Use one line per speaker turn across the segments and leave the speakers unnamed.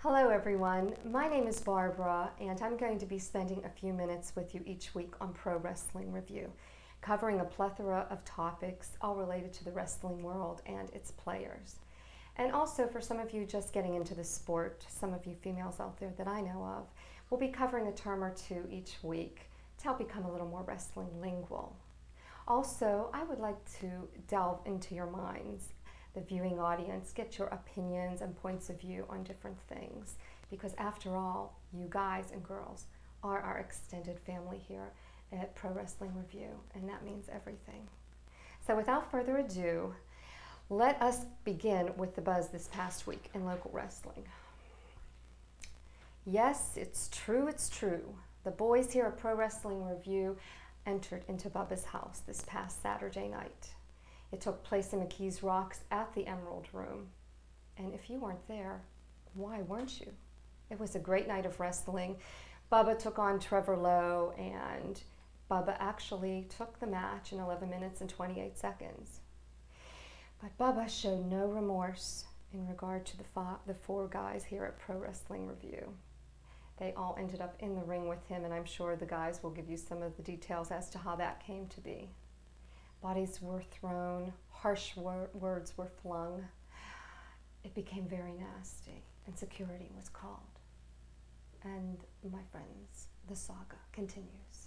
Hello everyone, my name is Barbara and I'm going to be spending a few minutes with you each week on Pro Wrestling Review, covering a plethora of topics all related to the wrestling world and its players. And also for some of you just getting into the sport, some of you females out there that I know of, we'll be covering a term or two each week to help become a little more wrestling lingual. Also, I would like to delve into your minds, the viewing audience, get your opinions and points of view on different things, because after all, you guys and girls are our extended family here at Pro Wrestling Review, and that means everything. So without further ado, let us begin with the buzz this past week in local wrestling. Yes, it's true. The boys here at Pro Wrestling Review entered into Bubba's house this past Saturday night. It took place in McKees Rocks at the Emerald Room. And if you weren't there, why weren't you? It was a great night of wrestling. Bubba took on Trevor Lowe, and Bubba actually took the match in 11 minutes and 28 seconds. But Bubba showed no remorse in regard to the four guys here at Pro Wrestling Review. They all ended up in the ring with him, and I'm sure the guys will give you some of the details as to how that came to be. Bodies were thrown, harsh words were flung. It became very nasty, and security was called. And my friends, the saga continues.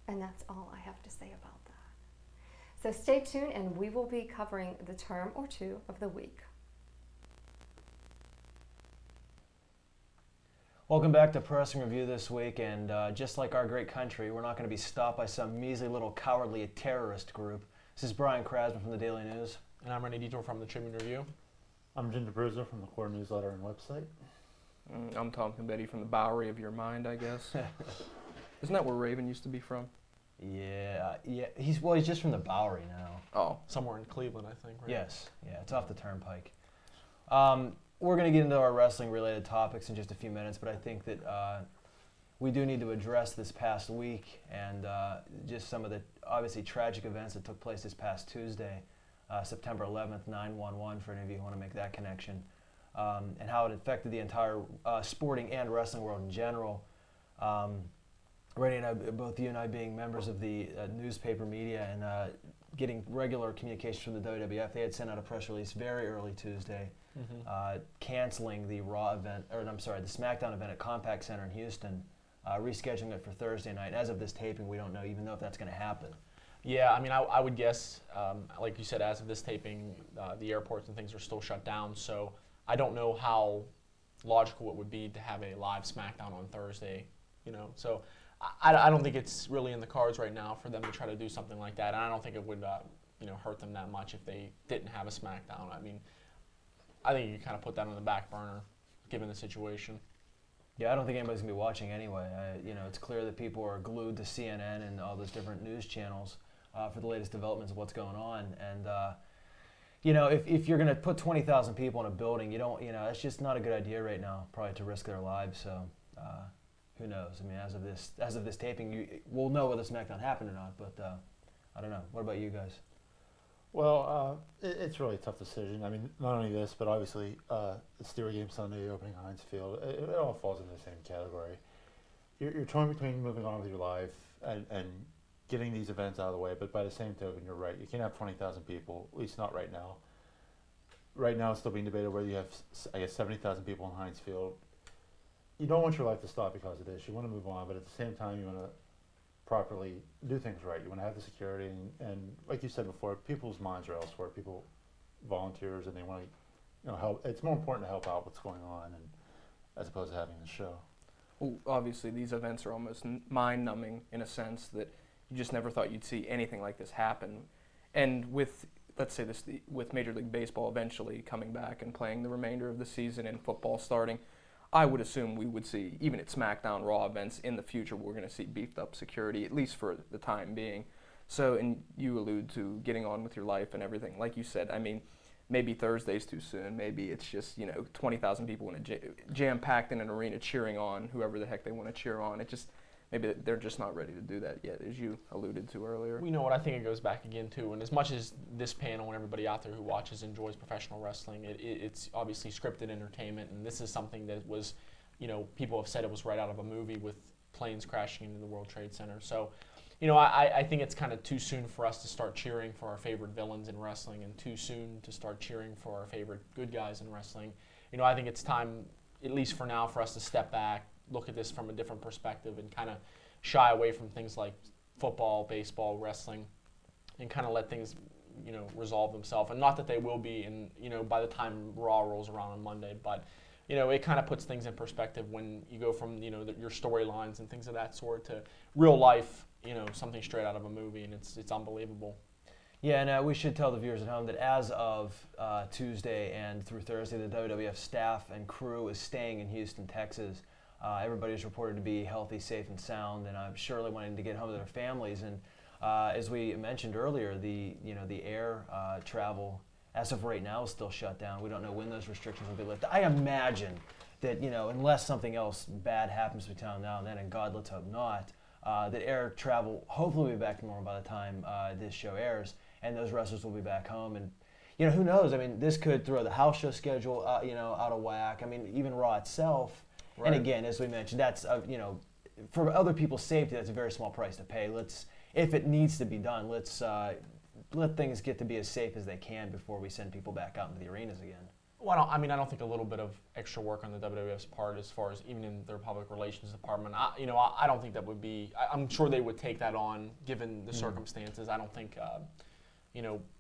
And that's all I have to say about that. So stay tuned, and we will be covering the term or two of the week.
Welcome back to Pro Wrestling Review this week, and just like our great country, we're not going to be stopped by some measly little cowardly terrorist group. This is Brian Krasman from the Daily News.
And I'm Renee Detour from the Tribune Review.
I'm Ginger Bruiser from the Core Newsletter and website.
I'm Tom Combetti from the Bowery of Your Mind, I guess. Isn't that where Raven used to be from?
Yeah. He's just from the Bowery now.
Oh.
Somewhere in Cleveland, I think, right?
Yes, yeah, it's off the turnpike. We're going to get into our wrestling-related topics in just a few minutes, but I think that we do need to address this past week and just some of the obviously tragic events that took place this past Tuesday, September 11th, 9/11, for any of you who want to make that connection, and how it affected the entire sporting and wrestling world in general. Renee and I, both you and I being members of the newspaper media and getting regular communications from the WWF, they had sent out a press release very early Tuesday canceling the Raw event, the SmackDown event at Compaq Center in Houston, rescheduling it for Thursday night. As of this taping, we don't know even know if that's going to happen.
Yeah, I mean, I would guess, like you said, as of this taping, the airports and things are still shut down, so I don't know how logical it would be to have a live SmackDown on Thursday, so I don't think it's really in the cards right now for them to try to do something like that, and I don't think it would hurt them that much if they didn't have a SmackDown. I mean, I think you kind of put that on the back burner, given the situation.
Yeah, I don't think anybody's going to be watching anyway. It's clear that people are glued to CNN and all those different news channels for the latest developments of what's going on. And, if you're going to put 20,000 people in a building, it's just not a good idea right now, probably to risk their lives. So who knows? I mean, as of this taping, we'll know whether SmackDown happened or not, but I don't know. What about you guys?
Well, it's really a tough decision. I mean, not only this, but obviously the Steelers game Sunday opening Heinz Field, it all falls into the same category. You're torn between moving on with your life and getting these events out of the way, but by the same token, you're right. You can't have 20,000 people, at least not right now. Right now, it's still being debated whether you have, 70,000 people in Heinz Field. You don't want your life to stop because of this. You want to move on, but at the same time, you want to properly do things right. You want to have the security, and like you said before, people's minds are elsewhere. People, volunteers, and they want to, help. It's more important to help out what's going on, and as opposed to having the show.
Well, obviously, these events are almost mind-numbing in a sense that you just never thought you'd see anything like this happen. And with, let's say with Major League Baseball eventually coming back and playing the remainder of the season and football starting, I would assume we would see, even at SmackDown Raw events in the future, we're going to see beefed up security, at least for the time being. So, and you allude to getting on with your life and everything. Like you said, I mean, maybe Thursday's too soon. Maybe it's just, 20,000 people in a jam-packed in an arena cheering on whoever the heck they want to cheer on. maybe they're just not ready to do that yet, as you alluded to earlier.
You know what, I think it goes back again too, and as much as this panel and everybody out there who watches enjoys professional wrestling, it's obviously scripted entertainment, and this is something that was, people have said it was right out of a movie with planes crashing into the World Trade Center. So, I think it's kind of too soon for us to start cheering for our favorite villains in wrestling, and too soon to start cheering for our favorite good guys in wrestling. I think it's time, at least for now, for us to step back, look at this from a different perspective, and kind of shy away from things like football, baseball, wrestling, and kind of let things, resolve themselves. And not that they will be by the time Raw rolls around on Monday, but it kind of puts things in perspective when you go from your storylines and things of that sort to real life, something straight out of a movie, and it's unbelievable.
Yeah, and we should tell the viewers at home that as of Tuesday and through Thursday, the WWF staff and crew is staying in Houston, Texas. Everybody is reported to be healthy, safe, and sound, and I'm surely wanting to get home to their families. And as we mentioned earlier, the air travel as of right now is still shut down. We don't know when those restrictions will be lifted. I imagine that unless something else bad happens between now and then, and God let's hope not, that air travel hopefully will be back to normal by the time this show airs, and those wrestlers will be back home. And who knows? I mean, this could throw the house show schedule out of whack. I mean, even Raw itself. Right. And again, as we mentioned, that's for other people's safety, that's a very small price to pay. If it needs to be done, let's let things get to be as safe as they can before we send people back out into the arenas again.
Well, I don't think a little bit of extra work on the WWF's part, as far as even in their public relations department, I don't think that would be. I'm sure they would take that on given the circumstances. I don't think,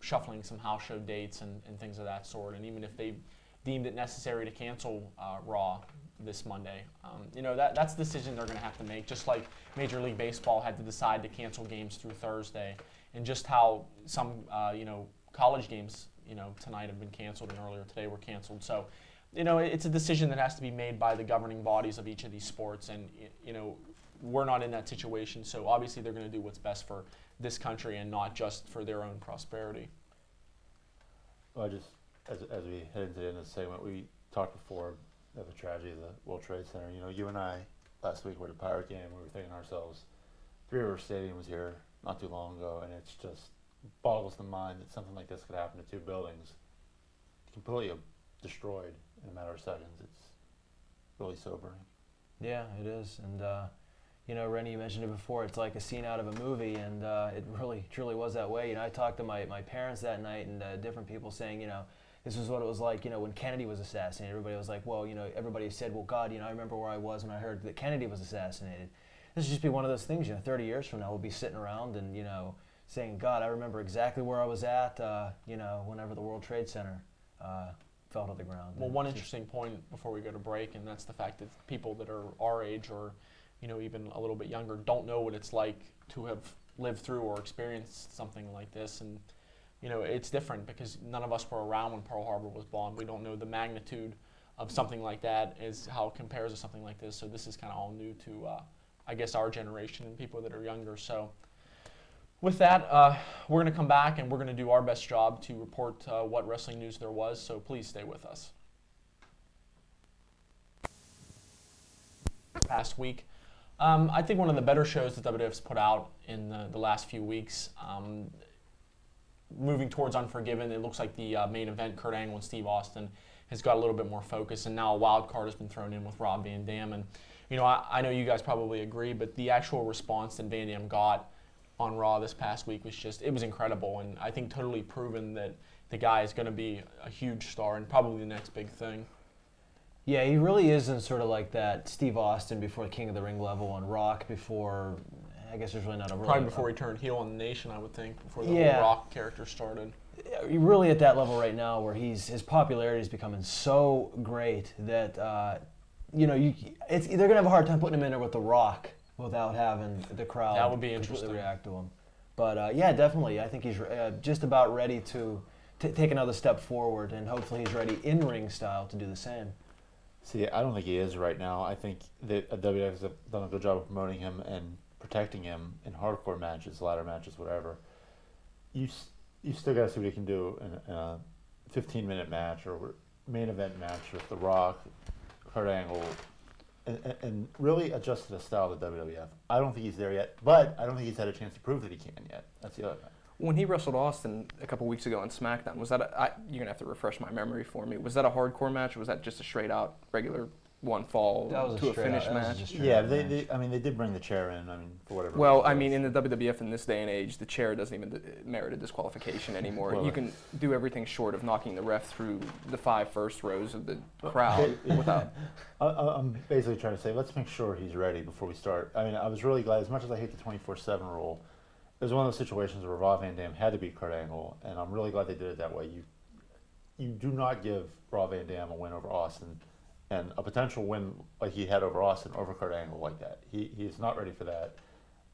shuffling some house show dates and things of that sort, and even if they deemed it necessary to cancel Raw this Monday, that's a decision they're going to have to make. Just like Major League Baseball had to decide to cancel games through Thursday, and just how some college games tonight have been canceled and earlier today were canceled. So, it's a decision that has to be made by the governing bodies of each of these sports, and we're not in that situation. So obviously they're going to do what's best for this country and not just for their own prosperity.
Well, just as we head into the end of the segment, we talked before of the tragedy of the World Trade Center. You and I last week were at a Pirate game. We were thinking to ourselves, Three River Stadium was here not too long ago, and it's just boggles the mind that something like this could happen to two buildings completely destroyed in a matter of seconds. It's really sobering.
Yeah, it is. And Rennie, you mentioned it before, it's like a scene out of a movie, and it really truly was that way. I talked to my parents that night, and different people saying, this is what it was like, when Kennedy was assassinated. Everybody was like, well, everybody said, well, God, I remember where I was when I heard that Kennedy was assassinated. This would just be one of those things, 30 years from now, we'll be sitting around and, saying, God, I remember exactly where I was at, whenever the World Trade Center fell to the ground.
Well, one interesting point before we go to break, and that's the fact that people that are our age or, even a little bit younger don't know what it's like to have lived through or experienced something like this. And, it's different because none of us were around when Pearl Harbor was bombed. We don't know the magnitude of something like that, is how it compares to something like this. So this is kind of all new to, I guess, our generation and people that are younger. So with that, we're going to come back and we're going to do our best job to report what wrestling news there was. So please stay with us. Past week, I think one of the better shows that WWF's put out in the last few weeks. Moving towards Unforgiven, it looks like the main event, Kurt Angle and Steve Austin, has got a little bit more focus, and now a wild card has been thrown in with Rob Van Dam. And I know you guys probably agree, but the actual response that Van Dam got on Raw this past week it was incredible, and I think totally proven that the guy is going to be a huge star and probably the next big thing.
Yeah, he really is in sort of like that Steve Austin before King of the Ring level on Rock before, I guess there's really not a really...
Probably before he turned heel on the Nation, I would think, before the whole Rock character started.
You're really at that level right now where his popularity is becoming so great that, they're going to have a hard time putting him in there with The Rock without having the crowd
that would be interesting.
Completely react to him. But yeah, definitely, I think he's just about ready to take another step forward, and hopefully he's ready in ring style to do the same.
See, I don't think he is right now. I think that WWF has done a good job of promoting him and protecting him in hardcore matches, ladder matches, whatever. You still got to see what he can do in a 15-minute match or main event match with The Rock, Kurt Angle, and really adjust to the style of the WWF. I don't think he's there yet, but I don't think he's had a chance to prove that he can yet. That's the other thing.
When he wrestled Austin a couple weeks ago on SmackDown, was that you're gonna have to refresh my memory for me? Was that a hardcore match, or was that just a straight out regular one fall to a finish match?
Yeah, they did bring the chair in. I mean, for whatever.
Well, I mean, in the WWF in this day and age, the chair doesn't even merit a disqualification anymore.
Well,
you can do everything short of knocking the ref through the 5 first rows of the crowd without.
I'm basically trying to say, let's make sure he's ready before we start. I mean, I was really glad, as much as I hate the 24/7 rule, it was one of those situations where Rob Van Dam had to beat Kurt Angle, and I'm really glad they did it that way. You do not give Rob Van Dam a win over Austin, and a potential win like he had over Austin over Kurt Angle like that. He is not ready for that.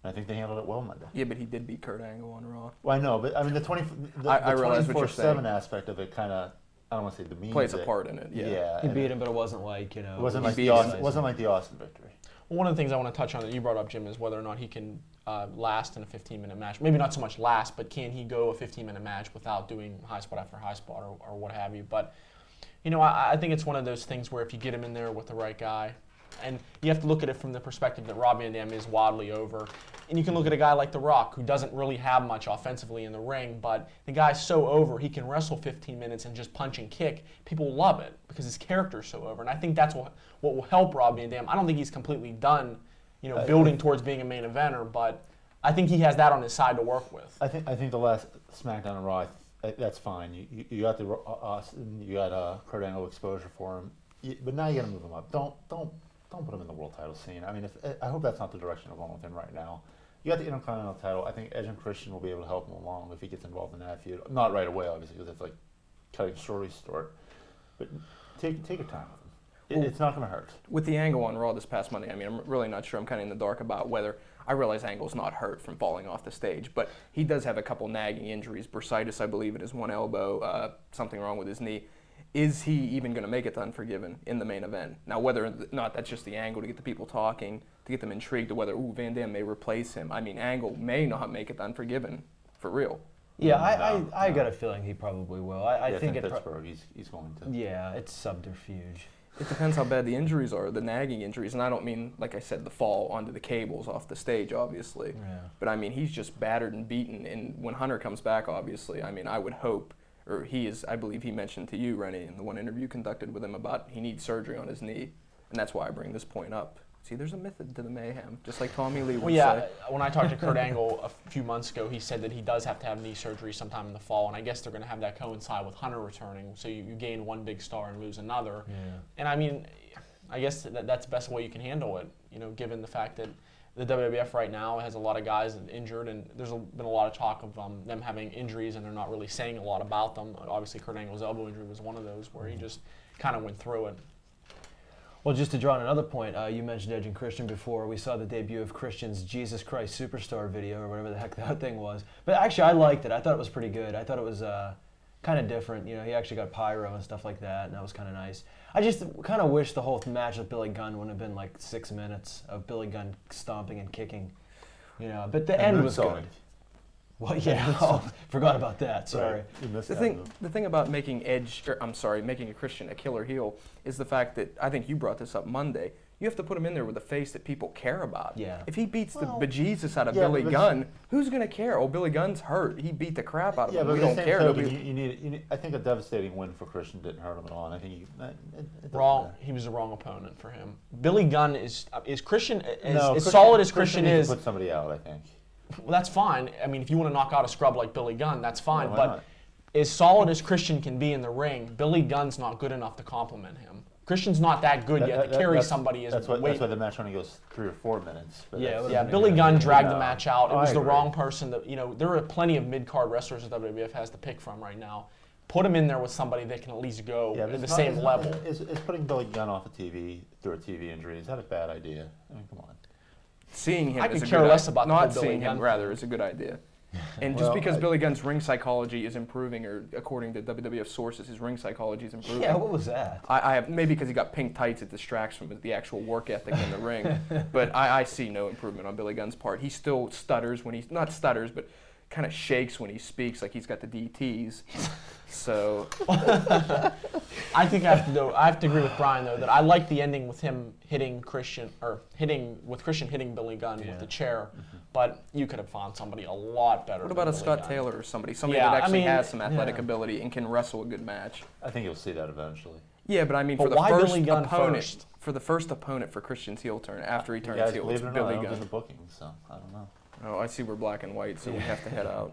And I think they handled it well Monday.
Yeah, but he did beat Kurt Angle on Raw.
Well, I know, but I mean the 24/7 aspect of it kind of, I don't want to say demeans
plays a
it.
part in it. Yeah.
He beat him, but it wasn't like, you know.
It wasn't like
beat
the
him.
Austin, wasn't like the Austin victory.
One of the things I want to touch on that you brought up, Jim, is whether or not he can last in a 15-minute match. Maybe not so much last, but can he go a 15-minute match without doing high spot after high spot or what have you. But, you know, I think it's one of those things where if you get him in there with the right guy, and you have to look at it from the perspective that Rob Van Dam is wildly over. And you can look at a guy like The Rock, who doesn't really have much offensively in the ring, but the guy's so over, he can wrestle 15 minutes and just punch and kick. People love it because his character's so over. And I think that's what will help Rob Van Dam. I don't think he's completely done, you know, building towards being a main eventer, but I think he has that on his side to work with.
I think the last SmackDown and Raw, that's fine. You got the Austin, you got Kurt Angle exposure for him, but now you got to move him up. Don't put him in the world title scene. I mean, I hope that's not the direction I'm going with him right now. You got the Intercontinental title. I think Edge and Christian will be able to help him along if he gets involved in that feud. Not right away, obviously, because it's like cutting stories short. But take your time with him. It's not going to hurt.
With the Angle on Raw this past Monday, I mean, I'm really not sure. I'm kind of in the dark about whether. I realize Angle's not hurt from falling off the stage, but he does have a couple nagging injuries. Bursitis, I believe, in his one elbow, something wrong with his knee. Is he even going to make it to Unforgiven in the main event? Now, whether or not that's just the angle to get the people talking, to get them intrigued, or whether Van Dam may replace him. I mean, Angle may not make it to Unforgiven, for real.
Yeah, I got a feeling he probably will. I think
in Pittsburgh he's going to.
Yeah, it's subterfuge.
It depends how bad the injuries are, the nagging injuries. And I don't mean, like I said, the fall onto the cables off the stage, obviously.
Yeah.
But I mean, he's just battered and beaten. And when Hunter comes back, obviously, I mean, I would hope, or he is, I believe he mentioned to you, Rennie, in the one interview conducted with him about he needs surgery on his knee. And that's why I bring this point up. See, there's a method to the mayhem, just like Tommy Lee would say.
When I talked to Kurt Angle a few months ago, he said that he does have to have knee surgery sometime in the fall, and I guess they're going to have that coincide with Hunter returning, so you gain one big star and lose another. Yeah. And I mean, I guess that's the best way you can handle it, you know, given the fact that the WWF right now has a lot of guys injured, and there's been a lot of talk of them having injuries, and they're not really saying a lot about them. Obviously, Kurt Angle's elbow injury was one of those where he just kind of went through it.
Well, just to draw on another point, you mentioned Edge and Christian before. We saw the debut of Christian's Jesus Christ Superstar video, or whatever the heck that thing was. But actually, I liked it. I thought it was pretty good. I thought it was kind of different. You know, he actually got pyro and stuff like that, and that was kind of nice. I just kind of wish the whole match with Billy Gunn wouldn't have been like 6 minutes of Billy Gunn stomping and kicking. You know, but the end was good. Well, yeah, forgot about that. Sorry.
Right. The thing about making making a Christian a killer heel is the fact that I think you brought this up Monday. You have to put him in there with a face that people care about.
Yeah.
If he beats the bejesus out of Billy Gunn, who's going to care? Oh, Billy Gunn's hurt. He beat the crap out of him. We don't care.
You need. I think a devastating win for Christian didn't hurt him at all. And I think
wrong. He was the wrong opponent for him. Billy Gunn is Christian
as
solid as Christian is.
Put somebody out, I think.
Well, that's fine. I mean, if you want to knock out a scrub like Billy Gunn, that's fine.
Why
but
not?
As solid as Christian can be in the ring, Billy Gunn's not good enough to complement him. Christian's not that good yet to carry somebody as
that's why the match only goes 3 or 4 minutes.
Billy Gunn dragged the match out. It was the wrong person. That, you know, there are plenty of mid-card wrestlers that WWF has to pick from right now. Put him in there with somebody that can at least go at the same level.
Is putting Billy Gunn off the TV through a TV injury, is that a bad idea? I mean, come on.
Seeing him
I
is
could
a
care
good
less
idea.
about
Not
Billy
seeing
Gunn.
him, rather, is a good idea. And just because Billy Gunn's ring psychology is improving, or according to WWF sources, his ring psychology is improving.
Yeah, what was that?
I have maybe because he got pink tights, it distracts from the actual work ethic in the ring. But I see no improvement on Billy Gunn's part. He still stutters when he's not stutters, but kind of shakes when he speaks, like he's got the DTs. So
I think I have to agree with Brian though that I like the ending with him hitting Christian hitting Billy Gunn with the chair, but you could have found somebody a lot better.
what about a
Billy
Scott
Gunn.
Taylor or somebody that
Yeah,
actually
I mean,
has some athletic
yeah.
ability and can wrestle a good match?
I think you'll see that eventually.
Yeah, but I mean,
But
for the
why
first
Billy Gunn
opponent,
first?
for the first opponent for Christian's heel turn after he
You
turns
guys
heel,
believe
it's
it or not,
Billy
I don't do
Gunn.
the booking, so I don't know.
Oh, I see we're black and white, so we have to head out.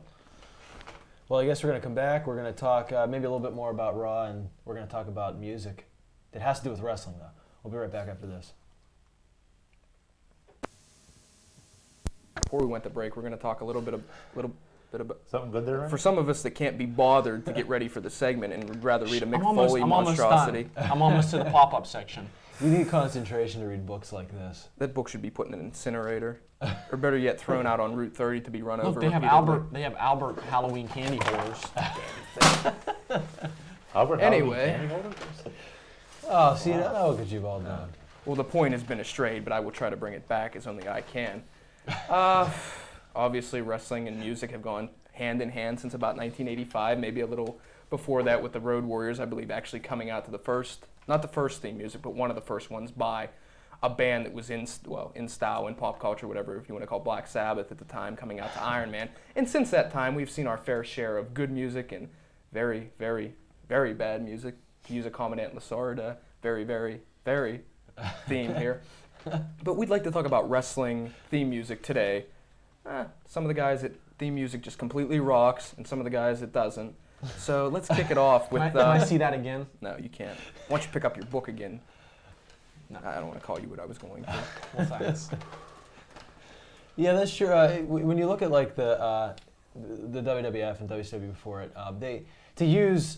Well, I guess we're going to come back. We're going to talk maybe a little bit more about Raw, and we're going to talk about music. It has to do with wrestling, though. We'll be right back after this.
Before we went to break, we're going to talk a little bit about.
Something good there, Ryan?
For some of us that can't be bothered to get ready for the segment and would rather read a Mick
I'm almost
Foley
done.
monstrosity,
I'm almost to the pop-up section.
We need concentration to read books like this.
that book should be put in an incinerator, or better yet, thrown out on Route 30 to be run
Look,
over.
they have
repeatedly.
Albert Halloween candy holders.
Albert
Anyway.
Halloween candy holders?
Oh, see, now look at you all done.
Well, the point has been estrayed, but I will try to bring it back as only I can. Obviously, wrestling and music have gone hand in hand since about 1985, maybe a little before that with the Road Warriors, I believe, actually coming out to the first, not the first theme music, but one of the first ones by a band that was in style, in pop culture, whatever, if you want to call Black Sabbath at the time, coming out to Iron Man. And since that time, we've seen our fair share of good music and very, very, very bad music. To use a Commandant Lassard, very, very, very theme here. But we'd like to talk about wrestling theme music today. Some of the guys that theme music just completely rocks, and some of the guys it doesn't. So let's kick it off with.
Can I see that again?
No, you can't. Why don't you pick up your book again? No, I don't want to call you what I was going to.
Well, thanks.
Yeah, that's true. When you look at like the WWF and WCW before it, to use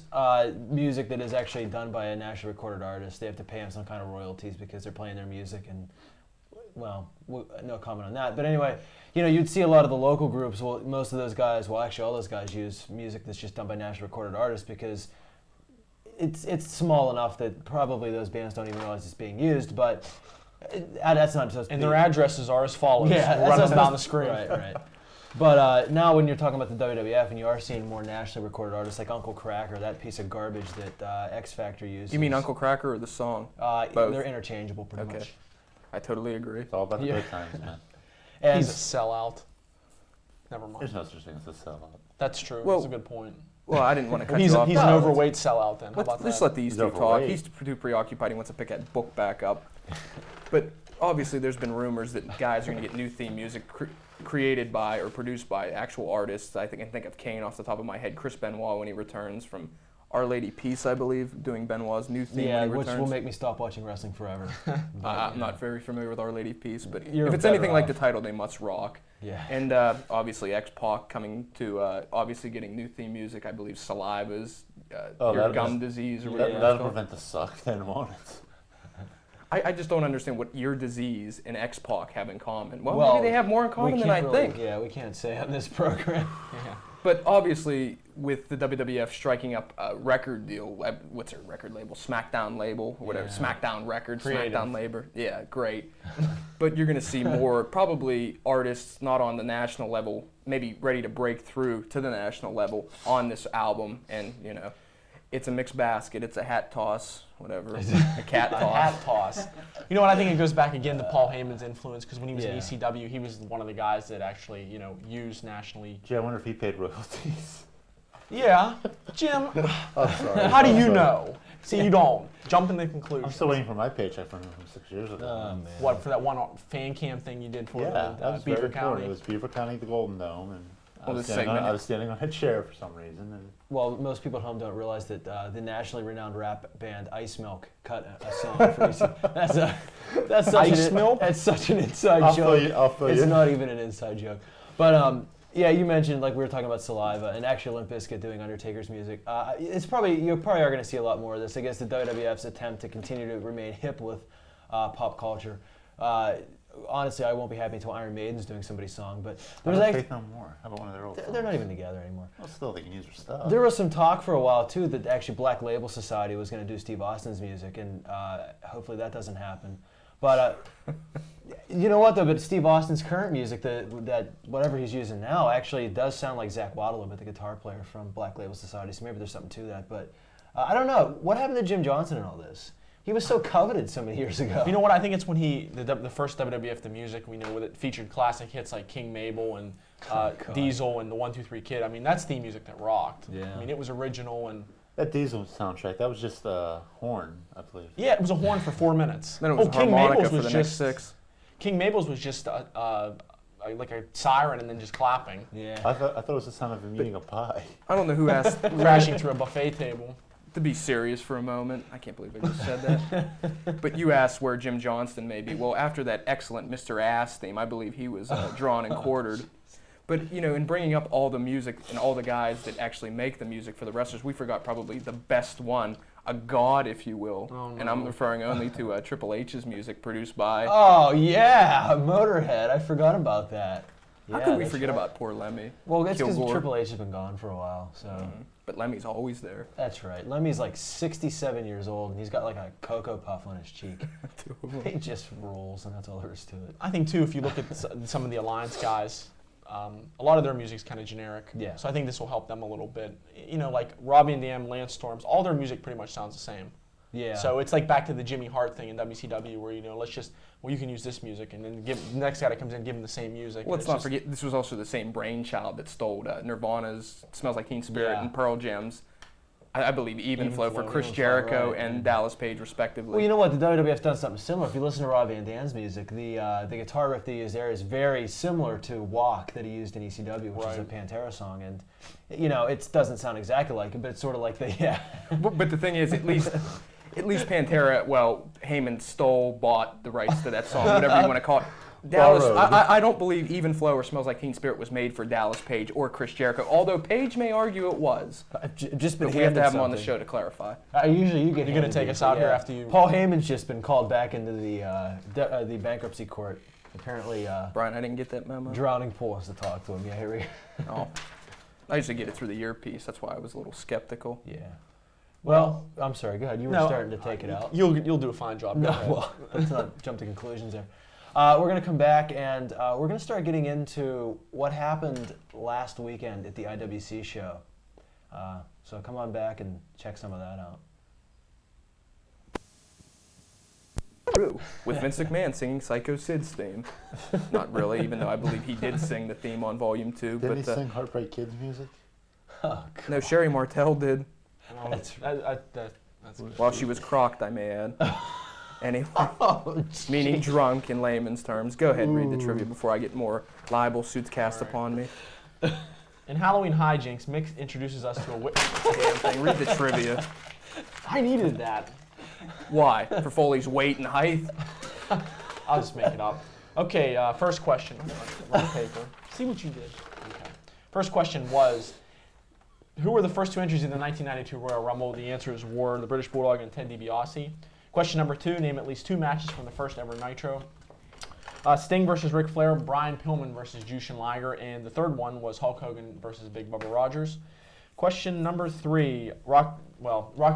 music that is actually done by a nationally recorded artist, they have to pay them some kind of royalties because they're playing their music. And well, no comment on that. But anyway, you'd see a lot of the local groups. Well, most of those guys, well, actually all those guys use music that's just done by nationally recorded artists because it's small enough that probably those bands don't even realize it's being used. But that's not supposed to
And
be.
their addresses are as follows.
Yeah,
We'll run them down the screen.
Right. But now when you're talking about the WWF and you are seeing more nationally recorded artists like Uncle Kracker, that piece of garbage that X Factor uses.
You mean Uncle Kracker or the song?
Both.
Both.
They're interchangeable pretty
Okay.
much.
I totally agree.
It's all about the
Yeah.
good times, man.
And
He's a sellout. Never mind.
There's no such thing as a sellout.
That's true.
Well,
That's a good point.
Well, I didn't want to cut
He's
you off.
an overweight sellout then. How
Let's
about
just
that?
let these
He's
two talk.
overweight.
He's too preoccupied. He wants to pick that book back up. But obviously, there's been rumors that guys are going to get new theme music created by or produced by actual artists. I think of Kane off the top of my head. Chris Benoit when he returns from Our Lady Peace, I believe, doing Benoit's new theme
yeah,
when he
which
returns.
will make me stop watching wrestling forever.
I'm not very familiar with Our Lady Peace, but
You're
if it's
better
anything like the
off.
title, they must rock.
Yeah.
And obviously X-Pac coming to obviously getting new theme music. I believe Saliva's your gum disease or whatever.
Yeah.
it's
That'll
called.
prevent the suck, then, won't it?
I just don't understand what ear disease and X-Pac have in common. Well,
Well,
maybe they have more in
We
common than I
can't really-
think.
Yeah, we can't say on this program.
Yeah.
But obviously, with the WWF striking up a record deal, what's their record label? SmackDown label, or whatever.
Yeah.
SmackDown Records,
Creative.
SmackDown labor. Yeah, great. But you're going to see more, probably artists not on the national level, maybe ready to break through to the national level on this album. And, it's a mixed basket. It's a hat toss, whatever. A cat
A
toss.
hat toss. You know what? I think it goes back again to Paul Heyman's influence because when he was in
Yeah.
ECW, he was one of the guys that actually, used nationally.
Gee, I wonder if he paid royalties.
Yeah, Jim.
I'm sorry.
How do
I'm
you
sorry.
know? See, you don't. Jump in the conclusion.
I'm still waiting for my paycheck from him from 6 years ago.
Oh, man.
What for that one fan cam thing you did for
Yeah,
the,
that was
Beaver
very important.
County?
It was Beaver County, the Golden Dome, and I
Well,
was
this
standing on-
segment-
I was standing on a chair for some reason. And
Well, most people at home don't realize that the nationally renowned rap band Ice Milk cut a song for EC. That's such
Ice
an,
Milk?
That's such an inside
I'll
joke.
fill
It's
you.
not even an inside joke. But yeah, you mentioned like we were talking about Saliva and actually Limp Bizkit doing Undertaker's music. You probably are going to see a lot more of this. I guess the WWF's attempt to continue to remain hip with pop culture. Honestly, I won't be happy until Iron Maiden's doing somebody's song. But
I
there was
don't
actually,
Faith No More. How about one of their old
they're not
songs?
even together anymore.
Well, still, they can use their stuff.
There was some talk for a while too that actually Black Label Society was going to do Steve Austin's music, and hopefully that doesn't happen. But you know what though? But Steve Austin's current music, that whatever he's using now, actually does sound like Zach Watt a little bit, the guitar player from Black Label Society. So maybe there's something to that. But I don't know. What happened to Jim Johnson and all this? He was so coveted so many years ago.
You know what? I think it's when the first WWF the music, we know, with it featured classic hits like King Mabel and Diesel and the 1, 2, 3 Kid. I mean, that's theme music that rocked.
Yeah.
I mean, it was original and.
That Diesel soundtrack, that was just a horn, I believe.
Yeah, it was a horn for 4 minutes.
Then it was a
King
harmonica
Mabel's
for
was
the next
just
6.
King Mabel's was just like a siren and then just clapping,
Yeah.
I thought it was the sound of him eating a pie.
I don't know who asked.
crashing through a buffet table.
To be serious for a moment, I can't believe I just said that. But you asked where Jim Johnston may be. Well, after that excellent Mr. Ass theme, I believe he was drawn and quartered. But, you know, in bringing up all the music and all the guys that actually make the music for the wrestlers, we forgot probably the best one, a god, if you will.
Oh, no.
And I'm referring only to Triple H's music produced by...
Oh yeah, Motorhead. I forgot about that.
How
Yeah,
could we
that's
forget
right.
about poor Lemmy?
Well, that's because
Kilgore?
Triple H has been gone for a while, so
But Lemmy's always there.
that's right. Lemmy's like 67 years old, and he's got like a Cocoa Puff on his cheek. He just rules, and that's all there is to it.
I think too, if you look at some of the Alliance guys, a lot of their music's kind of generic.
Yeah.
So I think this will help them a little bit. You know, like Robbie and Dam, Lance Storms, all their music pretty much sounds the same.
Yeah.
So it's like back to the Jimmy Hart thing in WCW, where you can use this music, and then give the next guy that comes in, give him the same music.
Let's
It's
not
just-
forget, this was also the same brainchild that stole Nirvana's Smells Like Teen Spirit
Yeah.
and Pearl Jam's, I believe, Even Flow for
Flow,
Chris
Even Flow,
Jericho
right,
and
yeah.
Dallas Page, respectively.
Well, you know what? The WWF's done something similar. If you listen to Rob Van Dam's music, the guitar riff they use there is very similar to Walk that he used in ECW, which is a
Right.
Pantera song. And, you know, it doesn't sound exactly like it, but it's sort of like
But the thing is, at least Pantera, well, Heyman bought the rights to that song, whatever you want to call it. Dallas,
Borrowed.
I don't believe Even Flow or Smells Like Teen Spirit was made for Dallas Page or Chris Jericho, although Page may argue it was.
I've just been
But we have to
handed
have him on the
something.
show to clarify.
Usually you get.
You're gonna
handed
take
these,
us out
but
here
yeah.
after you-
Paul Heyman's just been called back into the bankruptcy court. Apparently,
Brian, I didn't get that memo.
Drowning Pool has to talk to him. Yeah, here we.
Oh. I usually get it through the earpiece. That's why I was a little skeptical.
Yeah. Well, I'm sorry. Go ahead. You were
No,
starting to take it out.
You'll do a fine job.
No,
Go ahead.
well, let's not jump to conclusions there. We're going to come back and we're going to start getting into what happened last weekend at the IWC show. So come on back and check some of that out.
True. With Vince McMahon singing Psycho Sid's theme. Not really, even though I believe he did sing the theme on Volume 2.
Didn't he
But
sing Heartbreak Kids music?
Oh,
no, Sherry Martel did.
Well,
That's
that's
While she was crocked, I may add. Anyway,
oh,
meaning drunk in layman's terms. Go ahead and read the trivia before I get more libel suits cast upon me.
In Halloween Hijinks, Mick introduces us to a
Damn thing. Read the trivia.
I needed that.
Why? For Foley's weight and height?
I'll just make it up. Okay, first question. Wrong paper. See what you did. Okay. First question was, who were the first two entries in the 1992 Royal Rumble? The answers were the British Bulldog and Ted DiBiase. Question number 2, name at least 2 matches from the first ever Nitro. Sting versus Ric Flair, Brian Pillman versus Jushin Liger, and the third one was Hulk Hogan versus Big Bubba Rogers. Question number 3, Rocky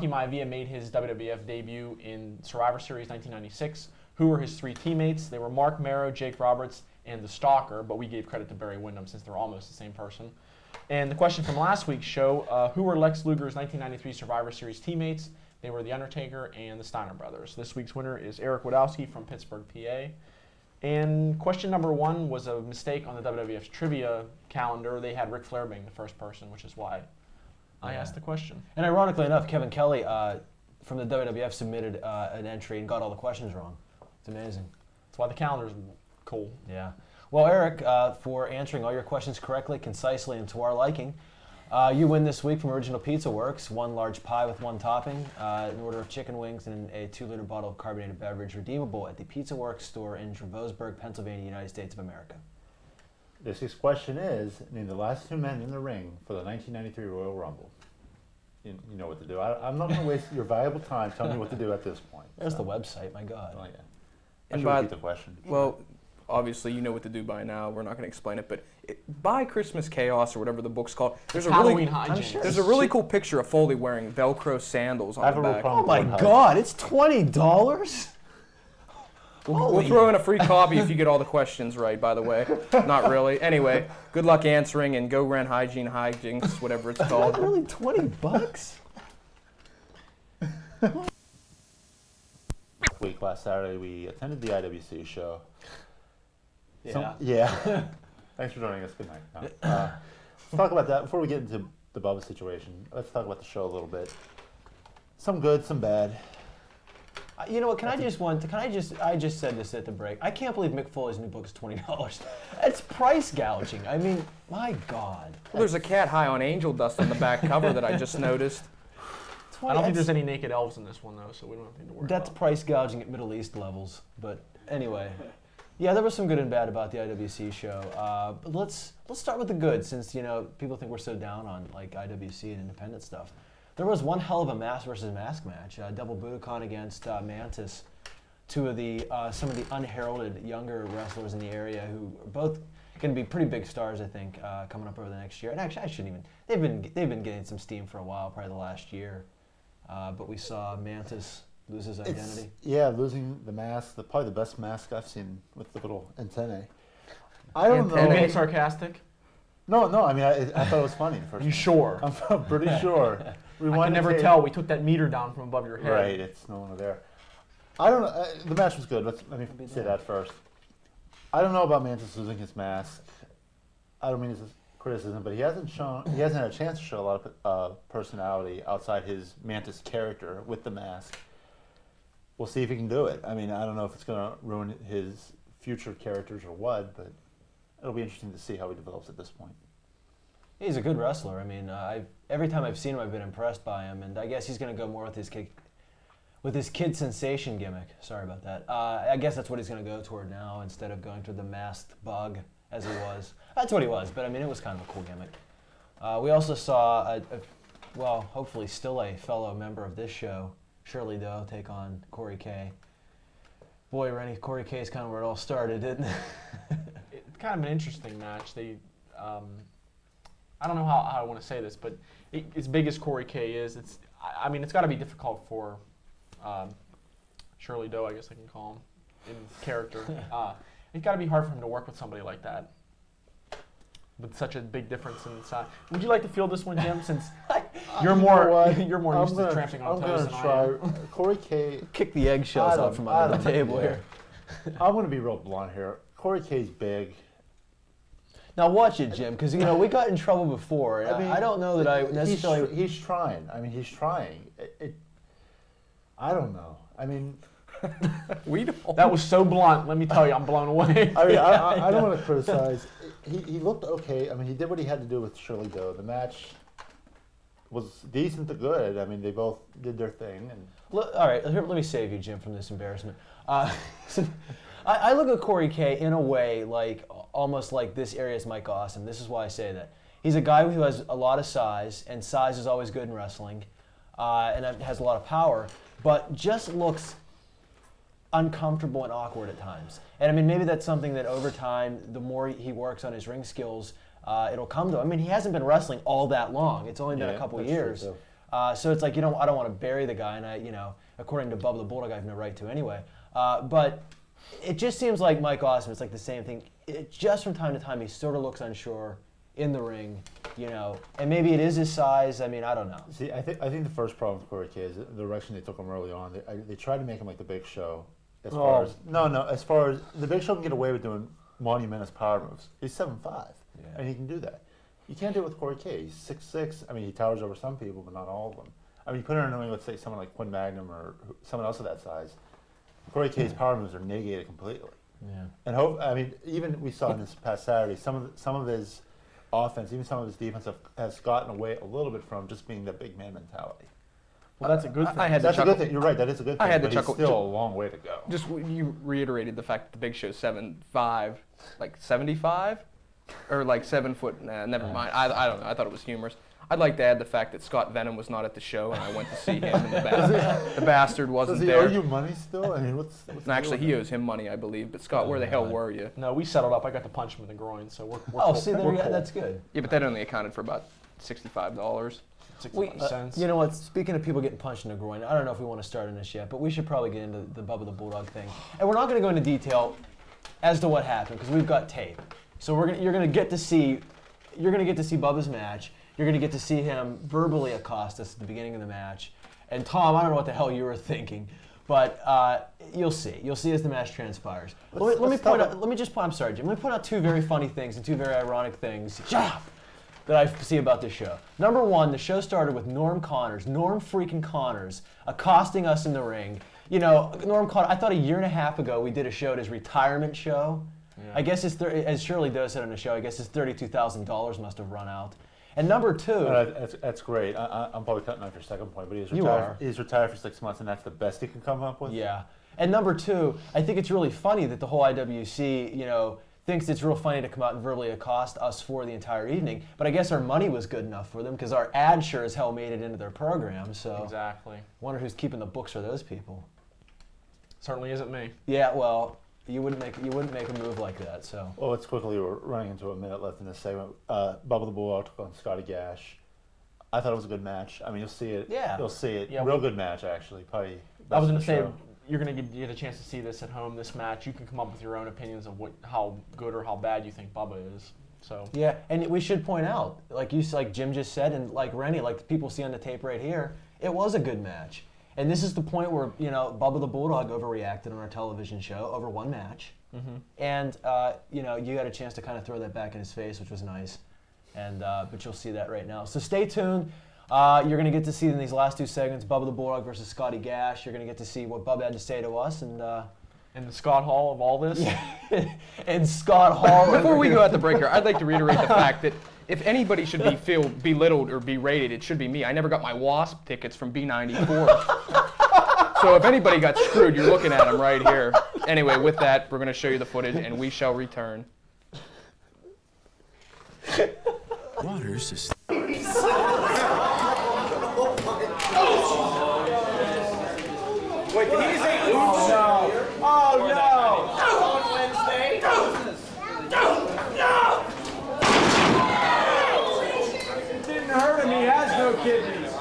Maivia made his WWF debut in Survivor Series 1996. Who were his 3 teammates? They were Mark Marrow, Jake Roberts, and the Stalker, but we gave credit to Barry Windham since they're almost the same person. And the question from last week's show, who were Lex Luger's 1993 Survivor Series teammates? They were The Undertaker and the Steiner Brothers. This week's winner is Eric Wadowski from Pittsburgh, PA. And question number 1 was a mistake on the WWF's trivia calendar. They had Ric Flair being the first person, which is why I asked the question.
And ironically enough, Kevin Kelly from the WWF submitted an entry and got all the questions wrong. It's amazing.
That's why the calendar's cool.
Yeah. Well, Eric, for answering all your questions correctly, concisely, and to our liking, you win this week from Original Pizza Works, 1 large pie with 1 topping, an order of chicken wings, and a 2-liter bottle of carbonated beverage redeemable at the Pizza Works store in Trevosburg, Pennsylvania, United States of America.
This week's question is, name the last 2 men in the ring for the 1993 Royal Rumble. You know what to do. I'm not going to waste your valuable time telling me what to do at this point.
There's the website, my God.
Oh, yeah. I
And
should
by-
repeat the question.
Well, obviously you know what to do by now. We're not going to explain it, but buy Christmas Chaos or whatever the book's called. There's a
Halloween
really,
Hijinks.
there's a really cool picture of Foley wearing Velcro sandals
I
on
have
the
a real
back.
problem
Oh my
with Pornhub.
God, it's $20?
We'll throw in a free copy if you get all the questions right, by the way. Not really. Anyway, good luck answering, and go rent Hygiene Hijinks, whatever it's called.
Really, $20?
Week last Saturday, we attended the IWC show.
Yeah.
Yeah. Thanks for joining us. Good night. No. Let's talk about that before we get into the Bubba situation. Let's talk about the show a little bit. Some good, some bad.
You know what? I just said this at the break. I can't believe Mick Foley's new book is $20. That's price gouging. I mean, my God.
Well, there's a cat high on angel dust on the back cover that I just noticed.
I don't think there's any naked elves in this one, though, so we don't have anything to worry
That's
about.
price gouging at Middle East levels. But anyway, yeah, there was some good and bad about the IWC show. But let's start with the good, since people think we're so down on like IWC and independent stuff. There was one hell of a mask versus mask match. Double Budokan against Mantis, two of the some of the unheralded younger wrestlers in the area who are both going to be pretty big stars, I think, coming up over the next year. And actually, I shouldn't even. They've been getting some steam for a while, probably the last year. But we saw Mantis lose his identity.
Losing the mask, probably the best mask I've seen with the little antennae. I don't know.
Are you being sarcastic?
No. I mean, I thought it was funny.
Are you sure?
I'm pretty sure.
I can never tell. We took that meter down from above your head.
Right, it's no longer there. I don't know. The match was good. Let me say that first. I don't know about Mantis losing his mask. I don't mean this as criticism, but he hasn't had a chance to show a lot of personality outside his Mantis character with the mask. We'll see if he can do it. I mean, I don't know if it's going to ruin his future characters or what, but it'll be interesting to see how he develops at this point.
He's a good wrestler. I mean, every time I've seen him, I've been impressed by him, and I guess he's going to go more with his kid sensation gimmick. Sorry about that. I guess that's what he's going to go toward now instead of going toward the masked bug as he was. That's what he was, but I mean, it was kind of a cool gimmick. We also saw, hopefully still a fellow member of this show, Shirley Doe, take on Corey K. Boy, Rennie, Corey K is kind of where it all started, didn't it?
It's kind of an interesting match. I don't know how I want to say this, but as big as Corey K is, it's got to be difficult for Shirley Doe, I guess I can call him, in character. It's got to be hard for him to work with somebody like that with such a big difference in size. Would you like to field this one, Jim, since you're more used to tramping on toes than I am?
Corey K.
Kick the eggshells out from under the table here.
I'm going to be real blunt here. Corey K's big.
Now watch it, Jim, because we got in trouble before. I don't know that I necessarily.
He's trying. I mean, he's trying. I don't know. I mean,
We don't.
That was so blunt. Let me tell you, I'm blown away.
I mean, I don't want to criticize. He looked okay. I mean, he did what he had to do with Shirley Doe. The match was decent to good. I mean, they both did their thing. And
all right, here, let me save you, Jim, from this embarrassment. I look at Corey K in a way like almost like this area is Mike Awesome. This is why I say that. He's a guy who has a lot of size, and size is always good in wrestling, and has a lot of power, but just looks uncomfortable and awkward at times. And I mean, maybe that's something that over time, the more he works on his ring skills, it'll come to. I mean, he hasn't been wrestling all that long. It's only been a couple years. So it's like, I don't want to bury the guy, and according to Bubba the Bulldog, I have no right to anyway. But it just seems like Mike Awesome. It's like the same thing. Just from time to time, he sort of looks unsure in the ring, and maybe it is his size. I mean, I don't know.
See, I think the first problem with Corey K is the direction they took him early on. They tried to make him like the Big Show. As far as the Big Show can get away with doing monumentous power moves. He's 7'5", and he can do that. You can't do it with Corey K. He's 6'6". I mean, he towers over some people, but not all of them. I mean, you put in a ring, let's say someone like Quinn Magnum or someone else of that size. Corey K's power moves are negated completely.
Yeah.
And even we saw in this past Saturday, some of his offense, even some of his defense has gotten away a little bit from just being that big man mentality.
Well, that's a good thing.
That's a good thing. You're right. That is a good thing.
I had to
but
chuckle.
He's still a long way to go.
Just you reiterated the fact that the Big Show's 7'5", like 75, or like 7 foot. Nah, never mind. I don't know. I thought it was humorous. I'd like to add the fact that Scott Venom was not at the show, and I went to see him, and the bastard wasn't there.
Does he owe you money still? I mean, what's
actually, he owes him money, I believe. But Scott, where the hell were you?
No, we settled up. I got to punch him in the groin, so we're
Oh,
cool.
see,
We're cool.
that's good.
Yeah, but that only accounted for about $65.
$0.60.
You know what? Speaking of people getting punched in the groin, I don't know if we want to start on this yet, but we should probably get into the Bubba the Bulldog thing. And we're not going to go into detail as to what happened because we've got tape. So you're going to get to see Bubba's match. You're going to get to see him verbally accost us at the beginning of the match. And Tom, I don't know what the hell you were thinking, but you'll see. You'll see as the match transpires. Let me point out two very funny things and two very ironic things that I see about this show. Number one, the show started with Norm freaking Connors, accosting us in the ring. You know, Norm Connors, I thought a year and a half ago we did a show at his retirement show. Yeah. I guess as Shirley Doe said on the show, I guess his $32,000 must have run out. And number two...
That's great. I'm probably cutting off your second point, but he's retired for 6 months, and that's the best he can come up with?
Yeah. And number two, I think it's really funny that the whole IWC, you know, thinks it's real funny to come out and verbally accost us for the entire evening. But I guess our money was good enough for them because our ad sure as hell made it into their program. So
exactly.
Wonder who's keeping the books for those people.
Certainly isn't me.
Yeah, well... You wouldn't make a move like that, so.
Well, let's quickly, we're running into a minute left in this segment. Bubba the Bulldog took on Scottie Gash. I thought it was a good match. I mean, you'll see it.
Yeah.
You'll see it.
Yeah,
Real good match, actually. Probably.
I was going to say, you're going to get a chance to see this at home, this match. You can come up with your own opinions of how good or how bad you think Bubba is. So. Yeah,
and we should point out, like Jim just said, and like Rennie, like people see on the tape right here, it was a good match. And this is the point where, you know, Bubba the Bulldog overreacted on our television show over one match. Mm-hmm. And, you know, you got a chance to kind of throw that back in his face, which was nice. And but you'll see that right now. So stay tuned. You're going to get to see in these last two segments, Bubba the Bulldog versus Scottie Gash. You're going to get to see what Bubba had to say to us. And
the Scott Hall of all this.
Yeah. And Scott Hall.
Before we go out the breaker, I'd like to reiterate the fact that if anybody should feel belittled or berated, it should be me. I never got my WASP tickets from B94. So if anybody got screwed, you're looking at them right here. Anyway, with that, we're going to show you the footage, and we shall return.
Waters is...
Wait, did he say oops? No. Oh, no. On Wednesday. No. Didn't hurt him. He has no kidneys.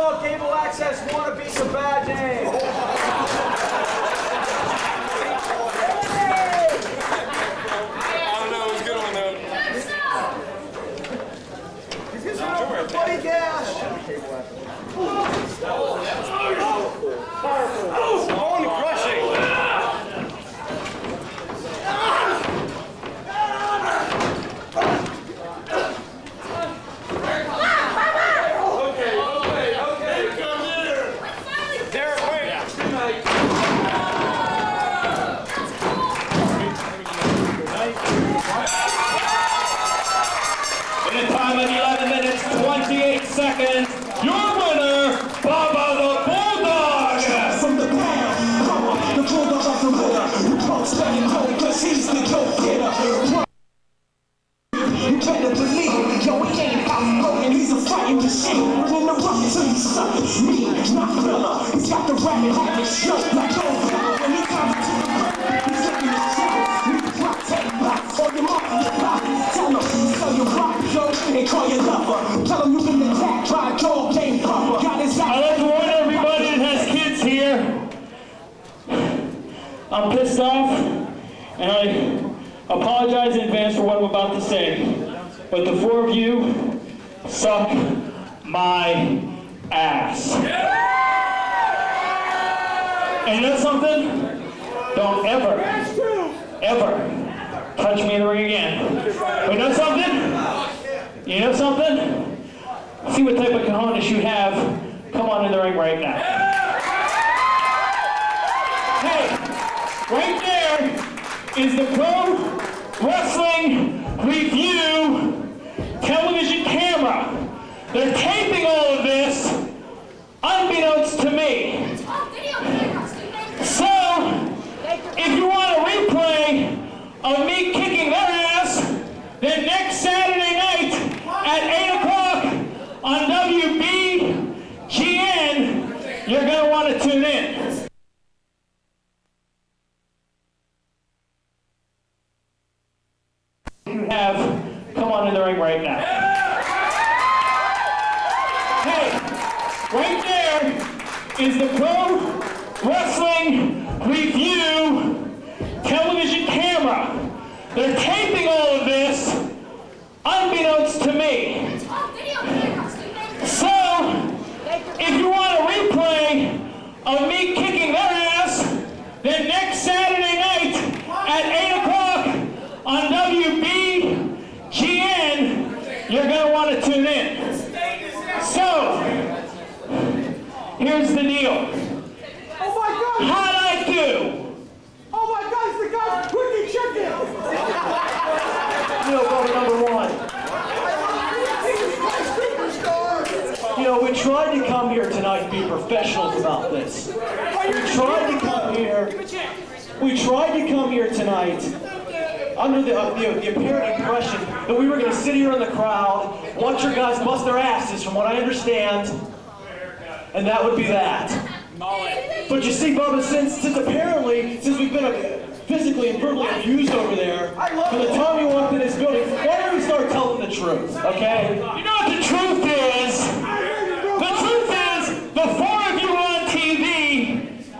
Bulldog cable access wannabes a bad name. Scottie Gash!
Bone crushing! Okay. Come here! Derek, wait!
In a time of 11 minutes, 28 seconds, your winner, Bubba the Bulldog!
From the ground, the bulldog of the winner. You can't stand home cause he's the go-getter. You better believe it, yo, he ain't outspoken, he's a fighting machine. Running the rock till you suck, me, not Miller. He's got the rabbit habit, show like old power. When he comes to the ring, he's looking to show. You drop, take back, or your mom in your pocket. Tell him, sell your rock, yo, and call your lover. Tell him you've been attacked by a cold game pumper. Got his
I'd like to warn everybody that has kids here. I'm pissed off, and I apologize in advance for what I'm about to say. But the four of you suck my ass. And you know something? Don't ever touch me in the ring again. But you know something? You know something? See what type of cojones you have. Come on in the ring right now. Hey, right there is the Pro Wrestling Review television camera. They're taping all of this unbeknownst to me. So, if you want a replay of me kicking their ass, then next Saturday night at 8 o'clock on WBGN, you're going to want to tune in. You have, come on in the ring right now. Hey, right there is the Pro Wrestling Review television camera. They're taping all of this unbeknownst to me. So, if you want a replay of me kicking their ass, then next Saturday night at 8 o'clock on WBGN, you're going to want to tune in. So, here's the deal.
Oh my God!
How'd I do?
Oh my God, it's the guy from Quickie Chicken!
You know, vote number one. You know, we tried to come here tonight and be professionals about this. We tried to come here tonight under the apparent impression that we were going to sit here in the crowd, watch your guys bust their asses, from what I understand, and that would be that. But you see, Bubba, since we've been physically and verbally abused over there, from the time you walked in this building, why don't we start telling the truth, okay? You know what the truth is? The truth is, the four of you were on TV,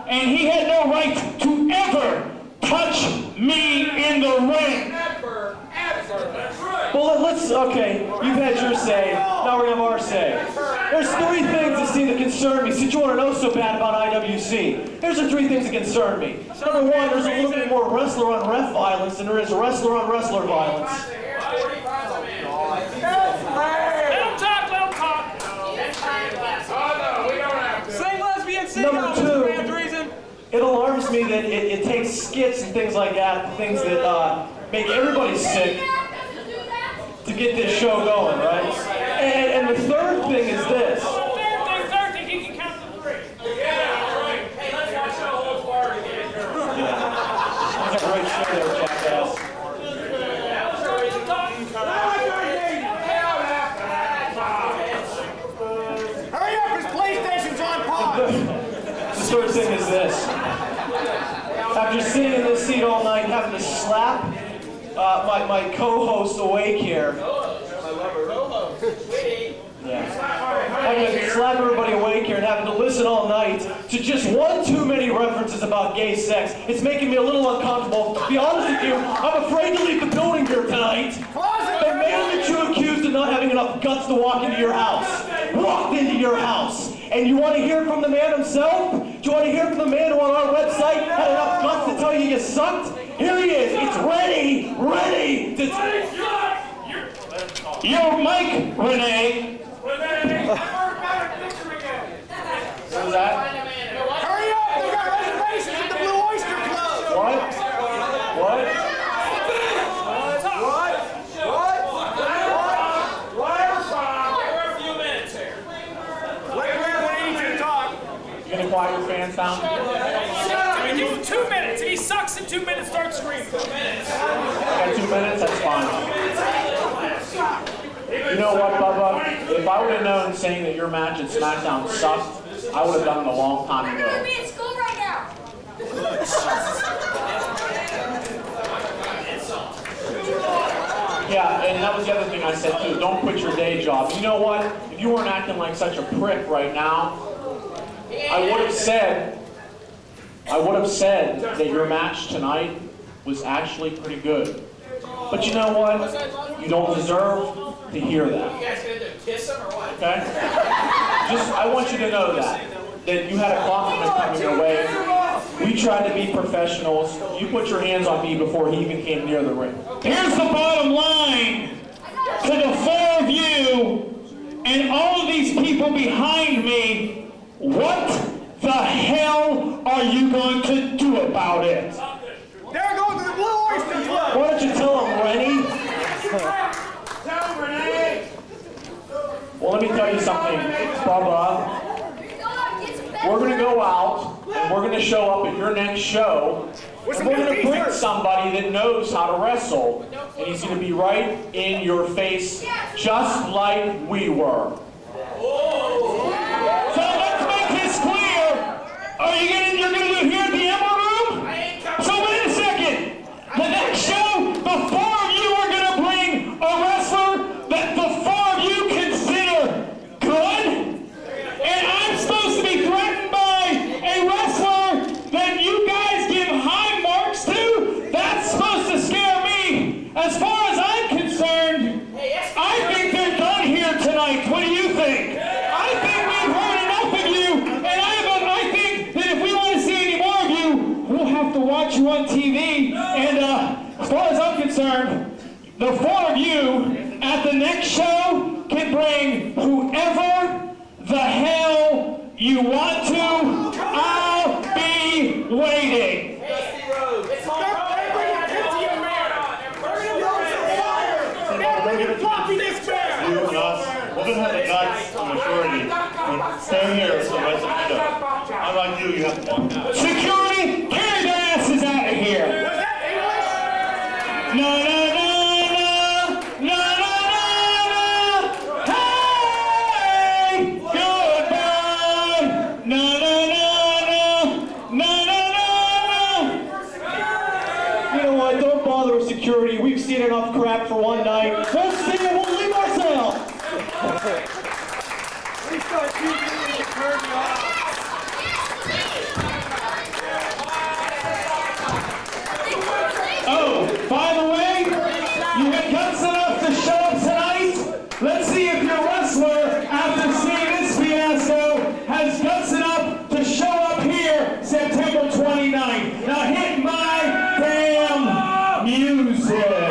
and he had no right to ever touch me in the ring. Well, okay, you've had your say, now we're going to have our say. There's three things that seem to concern me, since you want to know so bad about IWC. Here's the three things that concern me. Number one, there's a little bit more wrestler-on-ref violence than there is wrestler-on-wrestler violence. Number two, it alarms me that it takes skits and things like that, things that make everybody sick, to get this show going, right? And the third thing is this. That's a great show there, jackass.
Hurry up, his PlayStation's on pause!
The third thing is this. After sitting in this seat all night, having to slap my co-host awake here. Yeah. Having to slap everybody awake having to listen all night to just one too many references about gay sex. It's making me a little uncomfortable. To be honest with you, I'm afraid to leave the building here tonight. The man that you accused of not having enough guts to walk into your house walked into your house. And you want to hear from the man himself? Do you want to hear from the man who on our website had enough guts to tell you you sucked? Here he is. It's ready to... Yo, Mike, Renee.
What was that? Hurry up! They got reservations at the Blue Oyster Club!
What?
We're a few minutes here. We need you to talk.
You gonna quiet your fans down?
I mean, give him 2 minutes. If he sucks in 2 minutes, start screaming. 2 minutes.
Got 2 minutes? That's fine. You know what, Bubba? If I would have known saying that your match at SmackDown sucked, I would have done it a long time ago.
I'm gonna be in school right now.
Yeah, and that was the other thing I said too. Don't quit your day job. You know what? If you weren't acting like such a prick right now, I would have said that your match tonight was actually pretty good. But you know what? You don't deserve to hear that.
You guys gonna do kiss him or what?
Okay? I want you to know that you had a compliment coming your way. We tried to be professionals. You put your hands on me before he even came near the ring.
Here's the bottom line to the four of you and all of these people behind me. What the hell are you going to do about it?
They're going to the Blue Oyster Club!
Why don't you tell them, Rennie?
Tell him, Renee!
Well, let me tell you something, Bubba. We're going to go out, and we're going to show up at your next show, and we're going to bring somebody that knows how to wrestle, and he's going to be right in your face, just like we were. So let's make this clear. You're going to do here at the Ember Room? So wait a second. The next show, the four of you are going to bring a wrestler that the four of you consider good? And I'm supposed to be threatened by a wrestler that you guys give high marks to? That's supposed to scare me. As far as I'm concerned, I think they're done here tonight. What do you think? I think we've heard enough of you, and I think that if we want to see any more of you, we'll have to watch you on TV. And as far as I'm concerned, the four of you at the next show can bring whoever the hell you want to. I'll be waiting.
It's all right. They're bringing Pizzy and Bear. We're going to blow some fire. They're bringing Floppy this Bear.
You and us, we're going to have the guts and maturity to stay here for the rest of the show. Unlike you, you have to walk out.
Security, carry their asses out of here.
Was that English?
No, no, no, no, no, no, no, no. Hey, goodbye. No, no, no, no, no, no, no. You know what? Don't bother with security. We've seen enough crap for one night. We'll see you. We'll leave ourselves.
We start shooting the curtain off.
Oh, by the way, you had guts enough to show up tonight? Let's see if your wrestler, after seeing this fiasco, has guts enough to show up here September 29th. Now hit my damn music.